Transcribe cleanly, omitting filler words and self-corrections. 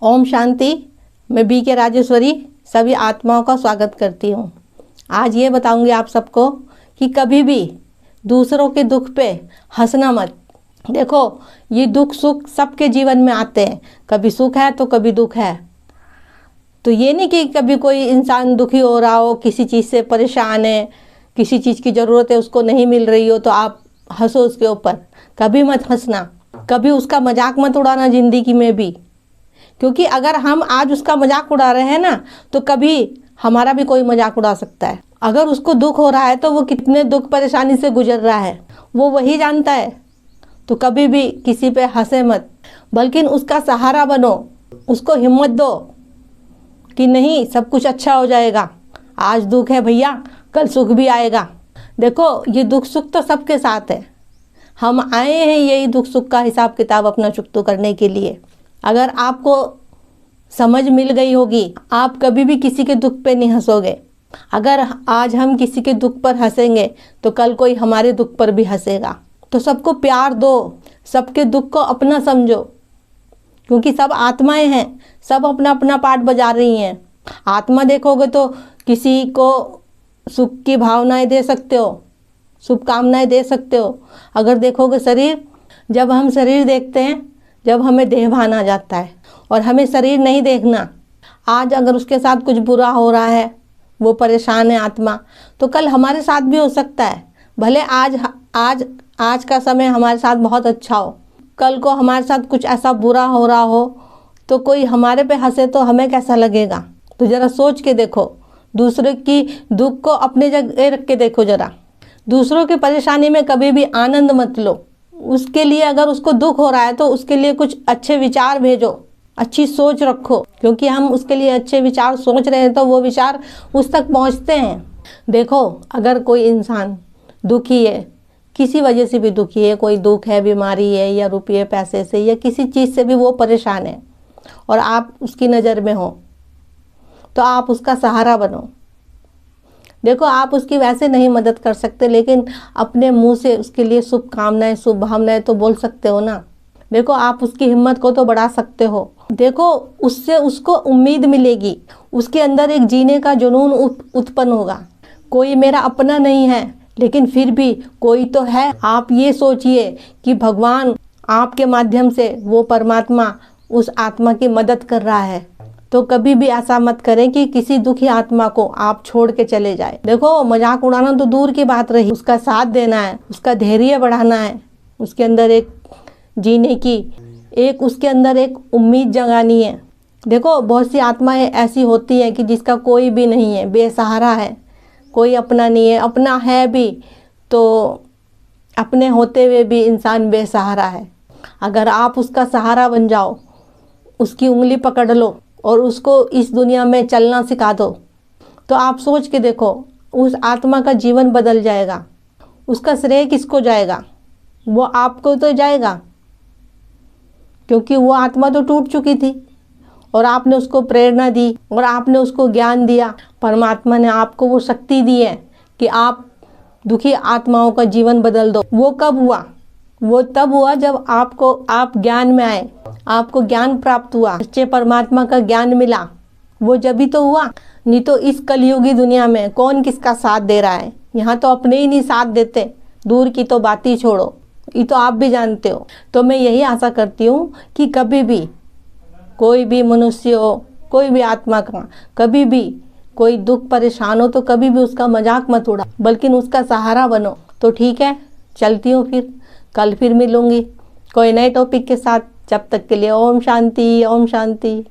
ओम शांति। मैं बी के राजेश्वरी सभी आत्माओं का स्वागत करती हूँ। आज ये बताऊंगी आप सबको कि कभी भी दूसरों के दुख पे हंसना मत। देखो, ये दुख सुख सबके जीवन में आते हैं, कभी सुख है तो कभी दुख है। तो ये नहीं कि कभी कोई इंसान दुखी हो रहा हो, किसी चीज़ से परेशान है, किसी चीज़ की ज़रूरत है, उसको नहीं मिल रही हो तो आप हंसो उसके ऊपर। कभी मत हंसना, कभी उसका मजाक मत उड़ाना ज़िंदगी में भी, क्योंकि अगर हम आज उसका मजाक उड़ा रहे हैं ना तो कभी हमारा भी कोई मजाक उड़ा सकता है। अगर उसको दुख हो रहा है तो वो कितने दुख परेशानी से गुजर रहा है वो वही जानता है। तो कभी भी किसी पे हंसे मत, बल्कि उसका सहारा बनो, उसको हिम्मत दो कि नहीं, सब कुछ अच्छा हो जाएगा। आज दुख है भैया, कल सुख भी आएगा। देखो, ये दुख सुख तो सबके साथ है। हम आए हैं यही दुख सुख का हिसाब किताब अपना चुकता करने के लिए। अगर आपको समझ मिल गई होगी, आप कभी भी किसी के दुख पे नहीं हंसोगे। अगर आज हम किसी के दुख पर हंसेंगे तो कल कोई हमारे दुख पर भी हंसेगा। तो सबको प्यार दो, सबके दुख को अपना समझो, क्योंकि सब आत्माएं हैं, सब अपना अपना पार्ट बजा रही हैं। आत्मा देखोगे तो किसी को सुख की भावनाएं दे सकते हो, शुभकामनाएं दे सकते हो। अगर देखोगे शरीर, जब हम शरीर देखते हैं, जब हमें देहभान आ जाता है और हमें शरीर नहीं देखना। आज अगर उसके साथ कुछ बुरा हो रहा है, वो परेशान है आत्मा, तो कल हमारे साथ भी हो सकता है। भले आज का समय हमारे साथ बहुत अच्छा हो, कल को हमारे साथ कुछ ऐसा बुरा हो रहा हो तो कोई हमारे पे हंसे तो हमें कैसा लगेगा। तो ज़रा सोच के देखो, दूसरे की दुख को अपनी जगह रख के देखो। ज़रा दूसरों की परेशानी में कभी भी आनंद मत लो। उसके लिए अगर उसको दुख हो रहा है तो उसके लिए कुछ अच्छे विचार भेजो, अच्छी सोच रखो, क्योंकि हम उसके लिए अच्छे विचार सोच रहे हैं तो वो विचार उस तक पहुंचते हैं। देखो, अगर कोई इंसान दुखी है, किसी वजह से भी दुखी है, कोई दुख है, बीमारी है या रुपये पैसे से या किसी चीज़ से भी वो परेशान है और आप उसकी नज़र में हो, तो आप उसका सहारा बनो। देखो, आप उसकी वैसे नहीं मदद कर सकते, लेकिन अपने मुंह से उसके लिए शुभकामनाएं, शुभ भावनाएं तो बोल सकते हो ना। देखो, आप उसकी हिम्मत को तो बढ़ा सकते हो। देखो, उससे उसको उम्मीद मिलेगी, उसके अंदर एक जीने का जुनून उत्पन्न होगा। कोई मेरा अपना नहीं है, लेकिन फिर भी कोई तो है। आप ये सोचिए कि भगवान आपके माध्यम से, वो परमात्मा उस आत्मा की मदद कर रहा है। तो कभी भी ऐसा मत करें कि किसी दुखी आत्मा को आप छोड़ के चले जाए। देखो, मजाक उड़ाना तो दूर की बात रही, उसका साथ देना है, उसका धैर्य बढ़ाना है, उसके अंदर एक जीने की, एक उसके अंदर एक उम्मीद जगानी है। देखो, बहुत सी आत्माएं ऐसी होती हैं कि जिसका कोई भी नहीं है, बेसहारा है, कोई अपना नहीं है। अपना है भी तो अपने होते हुए भी इंसान बेसहारा है। अगर आप उसका सहारा बन जाओ, उसकी उंगली पकड़ लो और उसको इस दुनिया में चलना सिखा दो, तो आप सोच के देखो, उस आत्मा का जीवन बदल जाएगा। उसका श्रेय किसको जाएगा? वो आपको तो जाएगा, क्योंकि वो आत्मा तो टूट चुकी थी और आपने उसको प्रेरणा दी और आपने उसको ज्ञान दिया। परमात्मा ने आपको वो शक्ति दी है कि आप दुखी आत्माओं का जीवन बदल दो। वो कब हुआ? वो तब हुआ जब आप ज्ञान में आए, आपको ज्ञान प्राप्त हुआ, सच्चे परमात्मा का ज्ञान मिला। वो जब भी तो हुआ, नहीं तो इस कलयुगी दुनिया में कौन किसका साथ दे रहा है? यहाँ तो अपने ही नहीं साथ देते, दूर की तो बात ही छोड़ो, ये तो आप भी जानते हो। तो मैं यही आशा करती हूँ कि कभी भी कोई भी मनुष्य हो, कोई भी आत्मा का कभी भी कोई दुख परेशान हो तो कभी भी उसका मजाक मत उड़ा, बल्कि उसका सहारा बनो। तो ठीक है, चलती हूँ, कल फिर मिलूँगी कोई नए टॉपिक के साथ। जब तक के लिए ओम शांति, ओम शांति।